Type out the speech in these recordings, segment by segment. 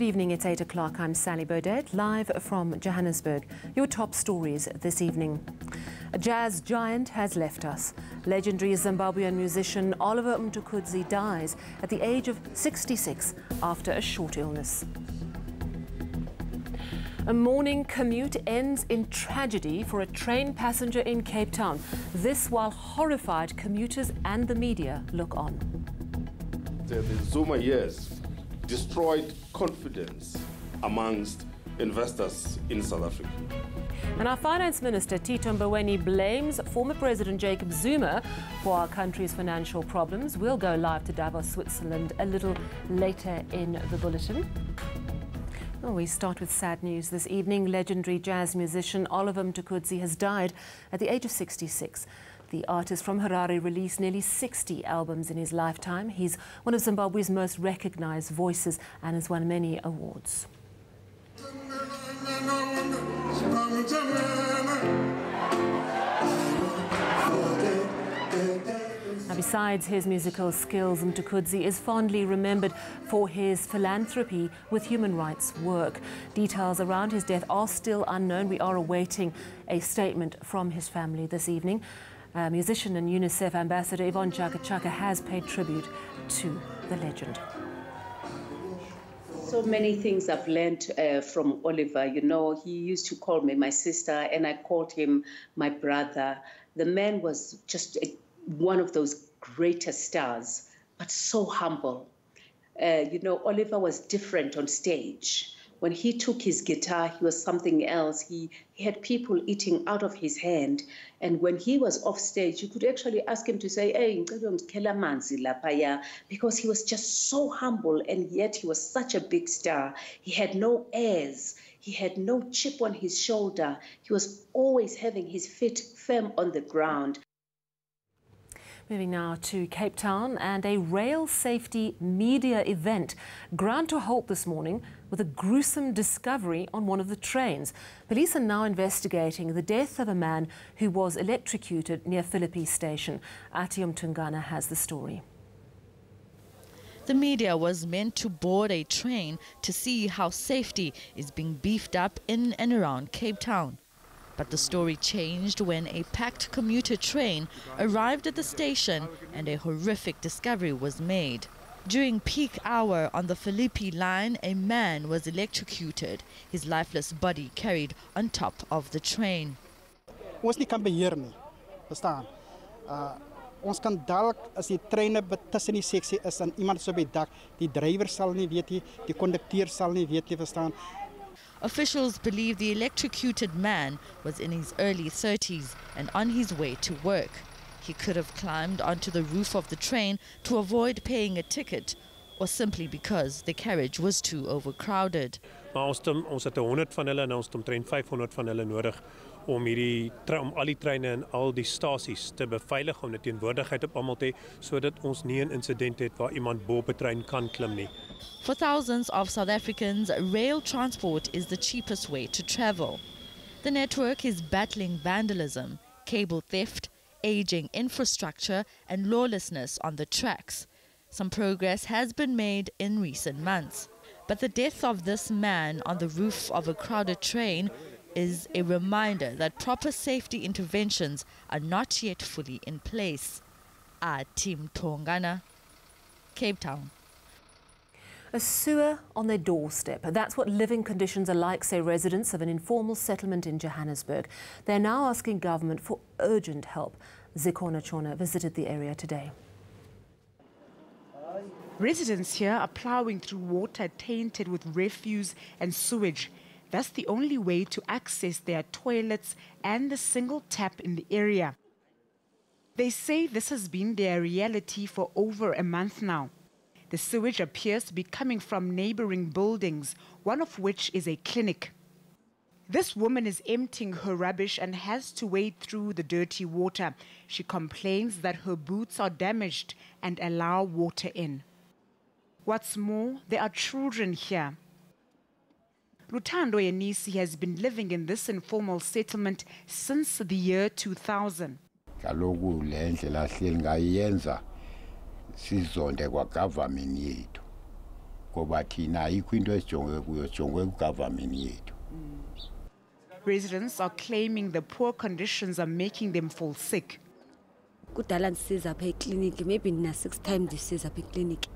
Good evening, it's 8 o'clock. I'm Sally Baudet, live from Johannesburg. Your top stories this evening. A jazz giant has left us. Legendary Zimbabwean musician Oliver Mtukudzi dies at the age of 66 after a short illness. A morning commute ends in tragedy for a train passenger in Cape Town. This while horrified commuters and the media look on. The Zuma years destroyed confidence amongst investors in South Africa. And our Finance Minister, Tito Mboweni, blames former President Jacob Zuma for our country's financial problems. We'll go live to Davos, Switzerland a little later in the bulletin. Well, we start with sad news this evening. Legendary jazz musician Oliver Mtukudzi has died at the age of 66. The artist from Harare released nearly 60 albums in his lifetime. He's one of Zimbabwe's most recognized voices and has won many awards. Now, besides his musical skills, Mtukudzi is fondly remembered for his philanthropy with human rights work. Details around his death are still unknown. We are awaiting a statement from his family this evening. Musician and UNICEF Ambassador Yvonne Chaka has paid tribute to the legend. So many things I've learned from Oliver. You know, he used to call me my sister, and I called him my brother. The man was just one of those greatest stars, but so humble. You know, Oliver was different on stage. When he took his guitar, he was something else. He had people eating out of his hand. And when he was off stage, you could actually ask him to say, hey, because he was just so humble, and yet he was such a big star. He had no airs. He had no chip on his shoulder. He was always having his feet firm on the ground. Moving now to Cape Town, and a rail safety media event ground to a halt this morning with a gruesome discovery on one of the trains. Police are now investigating the death of a man who was electrocuted near Philippi station. Atium Tungana has the story. The media was meant to board a train to see how safety is being beefed up in and around Cape Town. But the story changed when a packed commuter train arrived at the station and a horrific discovery was made. During peak hour on the Philippi line, a man was electrocuted, his lifeless body carried on top of the train. Ons nie kan beheer nie, verstaan. Ons kan dalk as die treine tussen die seksie is en iemand so by dak, die drywer sal nie weet nie, die kondukteur sal nie weet nie, verstaan. Officials believe the electrocuted man was in his early 30s and on his way to work. He could have climbed onto the roof of the train to avoid paying a ticket, or simply because the carriage was too overcrowded. Maar ons het 100 van hulle en ons het omtrent 500 van hulle nodig om al die treine en al die stasies te beveilig, om 'n teenwoordigheid op almal te hê, sodat ons nie 'n insident het waar iemand bo op 'n trein kan klim nie. For thousands of South Africans, rail transport is the cheapest way to travel. The network is battling vandalism, cable theft, aging infrastructure and lawlessness on the tracks. Some progress has been made in recent months. But the death of this man on the roof of a crowded train is a reminder that proper safety interventions are not yet fully in place. Tim Tongana, Cape Town. A sewer on their doorstep. That's what living conditions are like, say residents of an informal settlement in Johannesburg. They're now asking government for urgent help. Zikona Chona visited the area today. Residents here are ploughing through water tainted with refuse and sewage. That's the only way to access their toilets and the single tap in the area. They say this has been their reality for over a month now. The sewage appears to be coming from neighboring buildings, one of which is a clinic. This woman is emptying her rubbish and has to wade through the dirty water. She complains that her boots are damaged and allow water in. What's more, there are children here. Lutando Yanisi has been living in this informal settlement since the year 2000. Sizonde kwa government yethu Residents are claiming the poor conditions are making them fall sick. Kudala ndisiza apha ekliniki maybe ndina 6 times ndisiza apha ekliniki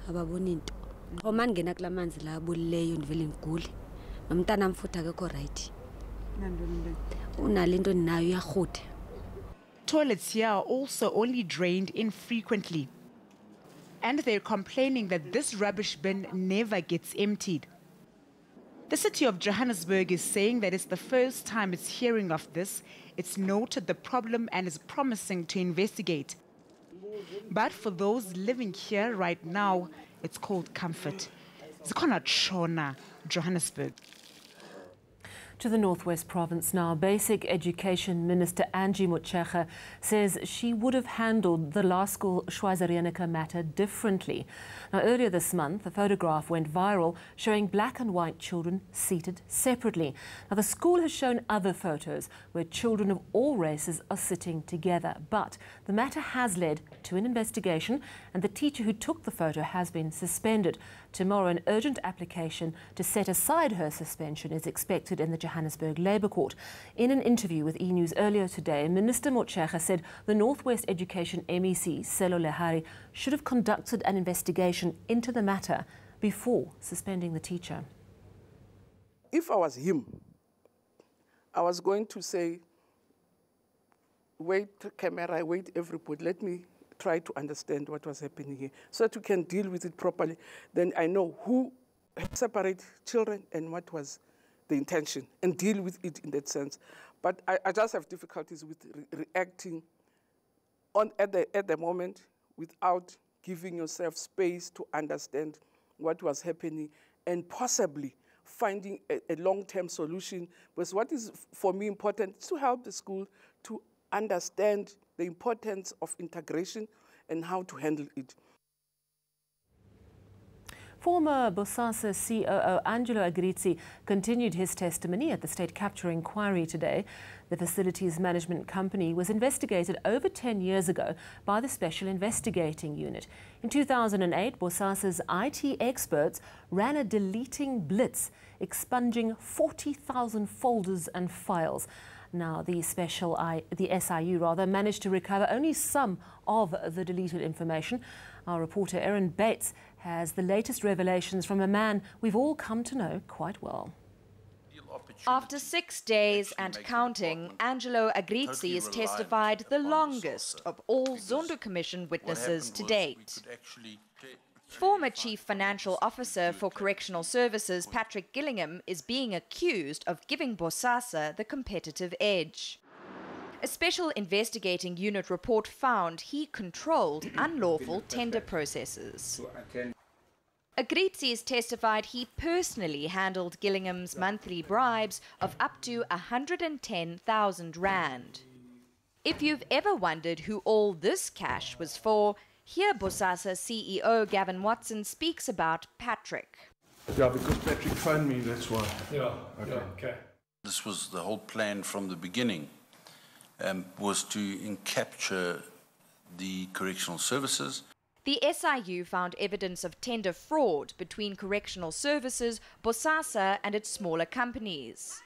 ababona into oma ndingena kula manzi la abulileyo ndivele ndigule nomntana am futhi akekho right unale into ndinayo iyarhutha. Toilets here are also only drained infrequently, and they're complaining that this rubbish bin never gets emptied. The city of Johannesburg is saying that it's the first time it's hearing of this. It's noted the problem and is promising to investigate. But for those living here right now, it's called comfort. Zikhona Shona, Johannesburg. To the Northwest Province now, Basic Education Minister Angie Motshekga says she would have handled the law school Schweizer matter differently. Now, earlier this month, a photograph went viral showing black and white children seated separately. Now, the school has shown other photos where children of all races are sitting together, but the matter has led to an investigation and the teacher who took the photo has been suspended. Tomorrow, an urgent application to set aside her suspension is expected in the Johannesburg Labour Court. In an interview with eNews earlier today, Minister Motshekga said the Northwest Education MEC, Selo Lehari, should have conducted an investigation into the matter before suspending the teacher. If I was him, I was going to say, wait, camera, wait, everybody, let me try to understand what was happening here so that we can deal with it properly. Then I know who separate children and what was the intention and deal with it in that sense. But I just have difficulties with reacting at the moment without giving yourself space to understand what was happening and possibly finding a long-term solution. Because what is for me important is to help the school to understand the importance of integration and how to handle it. Former Bosasa COO Angelo Agrizzi continued his testimony at the state capture inquiry today. The facilities management company was investigated over 10 years ago by the Special Investigating Unit. In 2008, Bosasa's IT experts ran a deleting blitz, expunging 40,000 folders and files. Now, the SIU managed to recover only some of the deleted information. Our reporter Erin Bates has the latest revelations from a man we've all come to know quite well. After 6 days and counting, Angelo Agrizzi has testified the longest of all Zondo Commission witnesses to date. Former Chief Financial Officer for Correctional Services Patrick Gillingham is being accused of giving Bosasa the competitive edge. A special investigating unit report found he controlled unlawful tender processes. Agrizzi has testified he personally handled Gillingham's monthly bribes of up to 110,000 rand. If you've ever wondered who all this cash was for, here Bosasa CEO Gavin Watson speaks about Patrick. Yeah, because Patrick phoned me, that's why. Yeah, okay. This was the whole plan from the beginning, was to capture the correctional services. The SIU found evidence of tender fraud between correctional services, Bosasa and its smaller companies.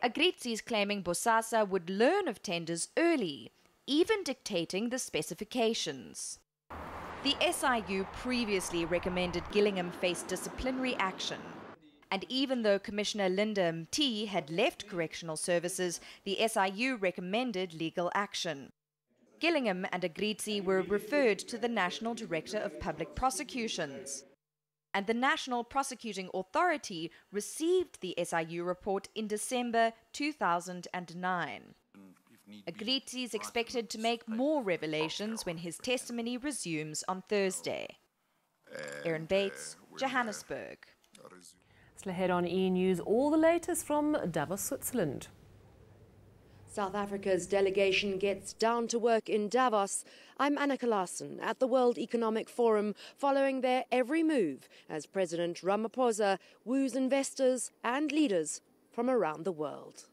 Agrizzi is claiming Bosasa would learn of tenders early, even dictating the specifications. The SIU previously recommended Gillingham face disciplinary action. And even though Commissioner Linda Mti had left correctional services, the SIU recommended legal action. Gillingham and Agrizzi were referred to the National Director of Public Prosecutions. And the National Prosecuting Authority received the SIU report in December 2009. Agrizzi is expected to make more revelations when his testimony resumes on Thursday. Erin Bates, Johannesburg. Let's head on eNews, all the latest from Davos, Switzerland. South Africa's delegation gets down to work in Davos. I'm Annika Larson at the World Economic Forum, following their every move as President Ramaphosa woos investors and leaders from around the world.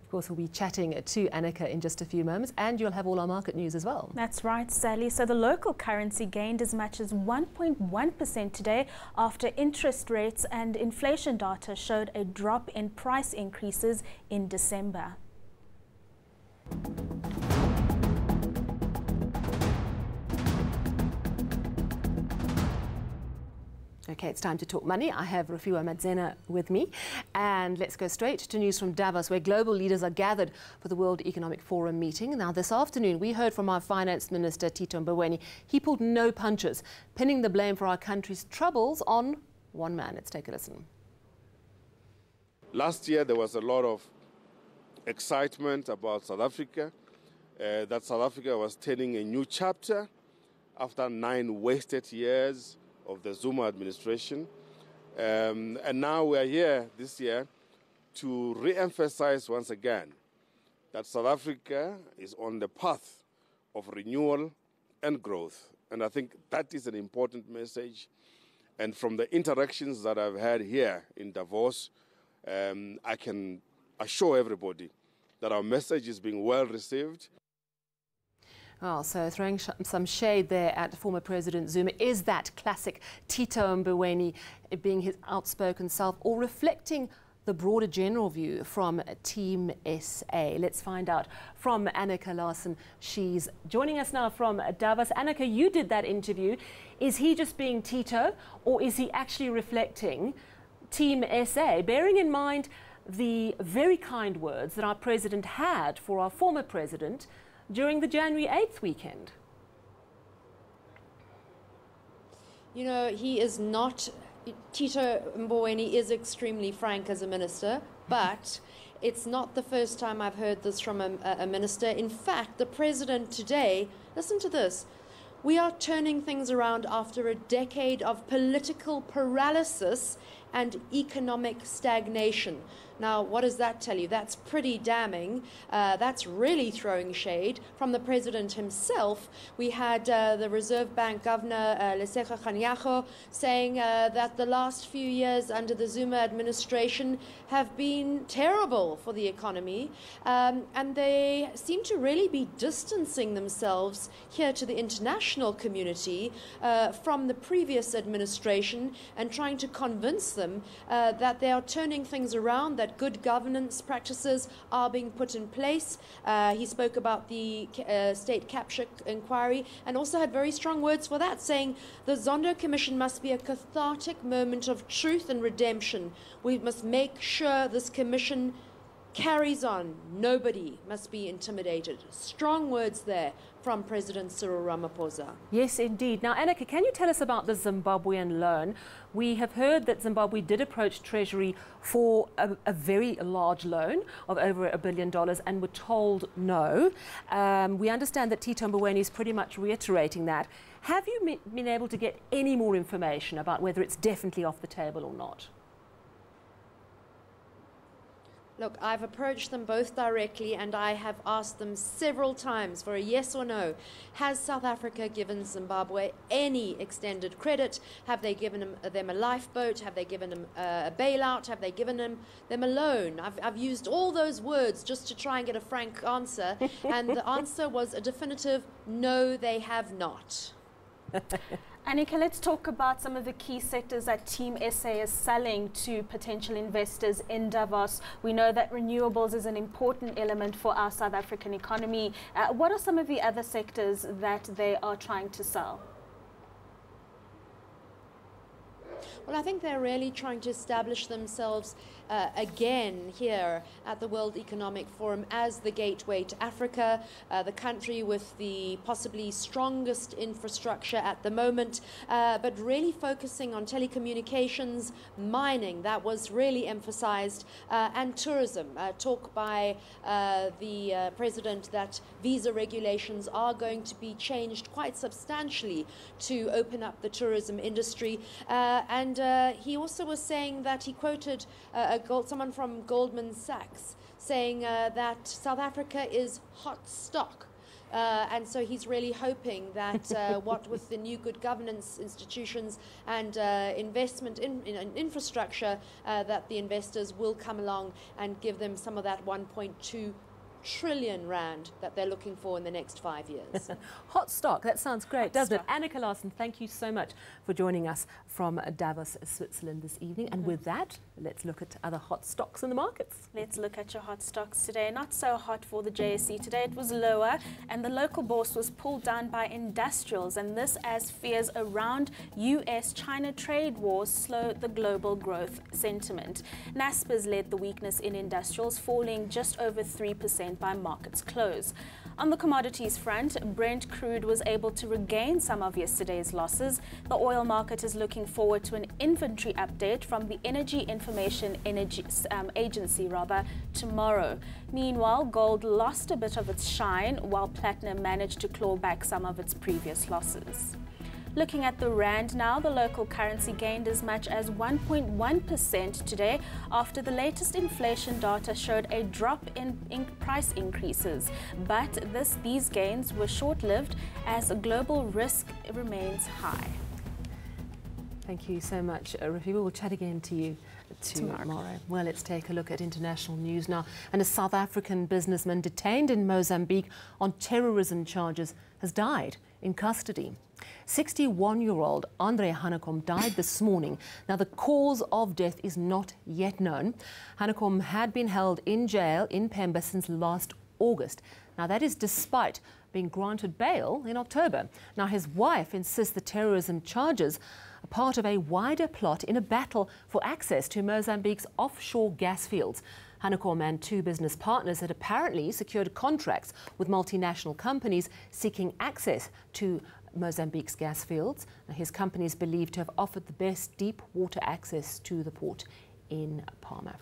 Of course, we'll be chatting to Annika in just a few moments, and you'll have all our market news as well. That's right, Sally. So the local currency gained as much as 1.1% today after interest rates and inflation data showed a drop in price increases in December. Okay, it's time to talk money. I have Refiwa Madzena with me. And let's go straight to news from Davos, where global leaders are gathered for the World Economic Forum meeting. Now, this afternoon, we heard from our Finance Minister, Tito Mboweni. He pulled no punches, pinning the blame for our country's troubles on one man. Let's take a listen. Last year, there was a lot of excitement about South Africa, that South Africa was turning a new chapter after 9 wasted years of the Zuma administration. And now we are here this year to re-emphasize once again that South Africa is on the path of renewal and growth. And I think that is an important message. And from the interactions that I've had here in Davos, I can assure everybody that our message is being well received. Oh, so throwing some shade there at former President Zuma. Is that classic Tito Mboweni being his outspoken self, or reflecting the broader general view from Team SA? Let's find out from Annika Larsen. She's joining us now from Davos. Annika, you did that interview. Is he just being Tito, or is he actually reflecting Team SA, bearing in mind the very kind words that our president had for our former president during the January 8th weekend? You know, he is not, Tito Mboweni is extremely frank as a minister, but it's not the first time I've heard this from a minister. In fact, the president today, listen to this, we are turning things around after a decade of political paralysis and economic stagnation. Now, what does that tell you? That's pretty damning. That's really throwing shade from the president himself. We had the Reserve Bank Governor, Lesetja Kganyago, saying that the last few years under the Zuma administration have been terrible for the economy. And they seem to really be distancing themselves here to the international community from the previous administration and trying to convince them that they are turning things around, that good governance practices are being put in place. He spoke about the state capture inquiry and also had very strong words for that, saying the Zondo Commission must be a cathartic moment of truth and redemption. We must make sure this commission carries on. Nobody must be intimidated. Strong words there from President Cyril Ramaphosa. Yes, indeed. Now, Annika, can you tell us about the Zimbabwean loan? We have heard that Zimbabwe did approach Treasury for a very large loan of over $1 billion and were told no. We understand that Tito Mboweni is pretty much reiterating that. Have you been able to get any more information about whether it's definitely off the table or not? Look, I've approached them both directly and I have asked them several times for a yes or no. Has South Africa given Zimbabwe any extended credit? Have they given them a lifeboat? Have they given them a bailout? Have they given them a loan? I've used all those words just to try and get a frank answer. And the answer was a definitive no, they have not. Annika, let's talk about some of the key sectors that Team SA is selling to potential investors in Davos. We know that renewables is an important element for our South African economy. What are some of the other sectors that they are trying to sell? Well, I think they're really trying to establish themselves again here at the World Economic Forum as the gateway to Africa, the country with the possibly strongest infrastructure at the moment, but really focusing on telecommunications, mining, that was really emphasized, and tourism. Talk by the president that visa regulations are going to be changed quite substantially to open up the tourism industry. And he also was saying that he quoted someone from Goldman Sachs saying that South Africa is hot stock. And so he's really hoping that what with the new good governance institutions and investment in infrastructure, that the investors will come along and give them some of that 1.2 trillion rand that they're looking for in the next 5 years. Hot stock, that sounds great, doesn't it? Annika Larsen, thank you so much for joining us from Davos, Switzerland this evening. And with that, let's look at other hot stocks in the markets. Let's look at your hot stocks today. Not so hot for the JSE today. It was lower, and the local bourse was pulled down by industrials, and this as fears around US-China trade wars slow the global growth sentiment. Naspers led the weakness in industrials, falling just over 3% by market's close. On the commodities front, Brent crude was able to regain some of yesterday's losses. The oil market is looking forward to an inventory update from the Energy Information Agency tomorrow. Meanwhile, gold lost a bit of its shine, while platinum managed to claw back some of its previous losses. Looking at the rand now, the local currency gained as much as 1.1% today after the latest inflation data showed a drop in price increases. But these gains were short-lived as global risk remains high. Thank you so much, Rifi. We'll chat again to you tomorrow. Well, let's take a look at international news now. And a South African businessman detained in Mozambique on terrorism charges has died in custody. 61-year-old Andre Hanekom died this morning. Now, the cause of death is not yet known. Hanekom had been held in jail in Pemba since last August. Now, that is despite being granted bail in October. Now, his wife insists the terrorism charges are part of a wider plot in a battle for access to Mozambique's offshore gas fields. Hanekom and two business partners had apparently secured contracts with multinational companies seeking access to Mozambique's gas fields. Now, his company is believed to have offered the best deep water access to the port in Palma.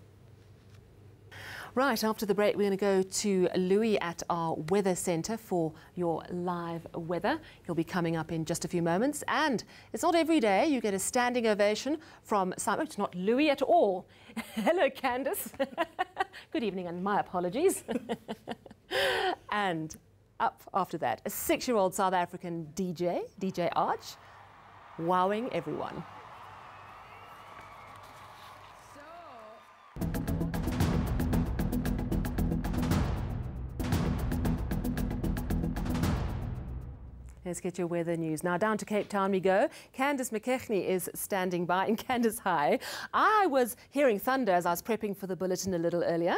Right, after the break, we're going to go to Louis at our weather centre for your live weather. He'll be coming up in just a few moments. And it's not every day you get a standing ovation from Simon. It's not Louis at all. Hello, Candice. Good evening, and my apologies. And up after that, a 6-year-old South African DJ Arch, wowing everyone. Let's get your weather news. Now down to Cape Town we go. Candice McKechnie is standing by. And Candice, hi. I was hearing thunder as I was prepping for the bulletin a little earlier.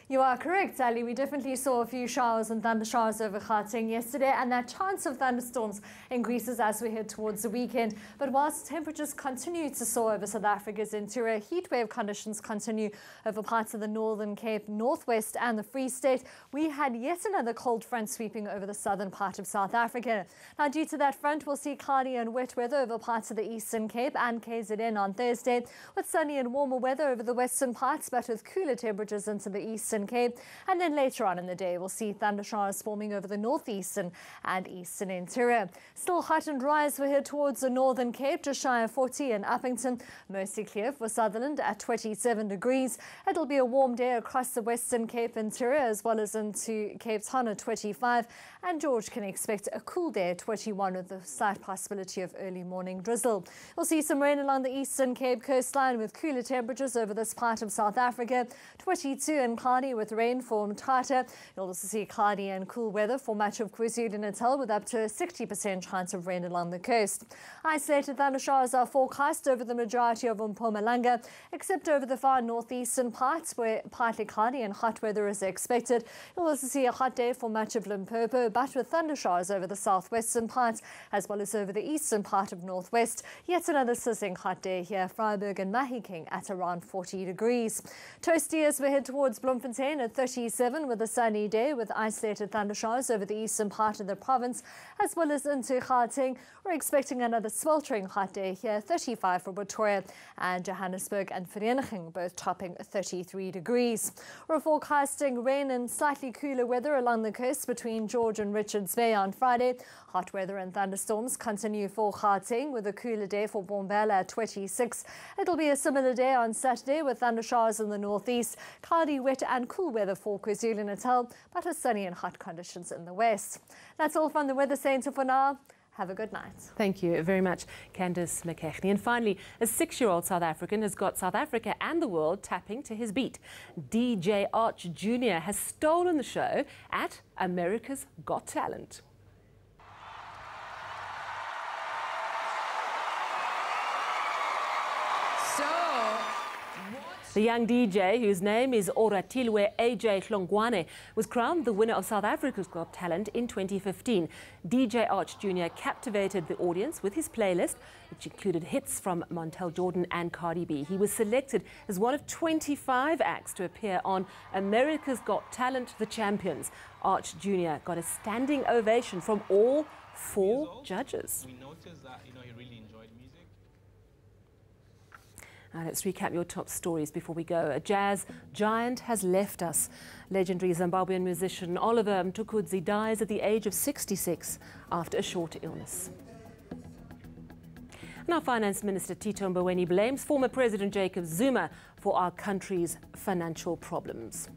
You are correct, Ali. We definitely saw a few showers and thunder showers over Gauteng yesterday, and that chance of thunderstorms increases as we head towards the weekend. But whilst temperatures continue to soar over South Africa's interior, heatwave conditions continue over parts of the Northern Cape, Northwest and the Free State. We had yet another cold front sweeping over the southern part of South Africa. Now, due to that front, we'll see cloudy and wet weather over parts of the Eastern Cape and KZN on Thursday, with sunny and warmer weather over the western parts, but with cooler temperatures into the Eastern Cape. And then later on in the day, we'll see thunder showers forming over the northeastern and eastern interior. Still hot and dry as we head towards the Northern Cape, just shy of 40 in Uppington. Mostly clear for Sutherland at 27 degrees. It'll be a warm day across the Western Cape interior as well as into Cape Town at 25. And George can expect a cool day at 21 with a slight possibility of early morning drizzle. We'll see some rain along the Eastern Cape coastline with cooler temperatures over this part of South Africa. 22 and cloudy with rain for Mthatha. You'll also see cloudy and cool weather for much of KwaZulu-Natal with up to a 60% chance of rain along the coast. Isolated thunder showers are forecast over the majority of Mpumalanga, except over the far northeastern parts where partly cloudy and hot weather is expected. You'll also see a hot day for much of Limpopo, but with thunder showers over the southwestern parts as well as over the eastern part of northwest. Yet another sizzling hot day here, Vryburg and Mahikeng at around 40 degrees. Toasty as we head towards Bloemfontein at 37 with a sunny day with isolated thunder showers over the eastern part of the province as well as into Gauteng. We're expecting another sweltering hot day here, 35 for Pretoria and Johannesburg and Vereeniging, both topping 33 degrees. We're forecasting rain and slightly cooler weather along the coast between George and Richards Bay on Friday. Hot weather and thunderstorms continue for Gauteng with a cooler day for Bombela at 26. It'll be a similar day on Saturday with thunder showers in the northeast, cloudy, wet and and cool weather for KwaZulu-Natal, but with sunny and hot conditions in the west. That's all from the Weather Centre for now. Have a good night. Thank you very much, Candice McKechnie. And finally, a 6-year-old South African has got South Africa and the world tapping to his beat. DJ Arch Jr. has stolen the show at America's Got Talent. The young DJ, whose name is Oratilwe AJ Hlongwane, was crowned the winner of South Africa's Got Talent in 2015. DJ Arch Jr. captivated the audience with his playlist, which included hits from Montel Jordan and Cardi B. He was selected as one of 25 acts to appear on America's Got Talent, The Champions. Arch Jr. got a standing ovation from all 4 judges. We noticed that, he really enjoyed music. Now let's recap your top stories before we go. A jazz giant has left us. Legendary Zimbabwean musician Oliver Mtukudzi dies at the age of 66 after a short illness. And our Finance Minister Tito Mboweni blames former President Jacob Zuma for our country's financial problems.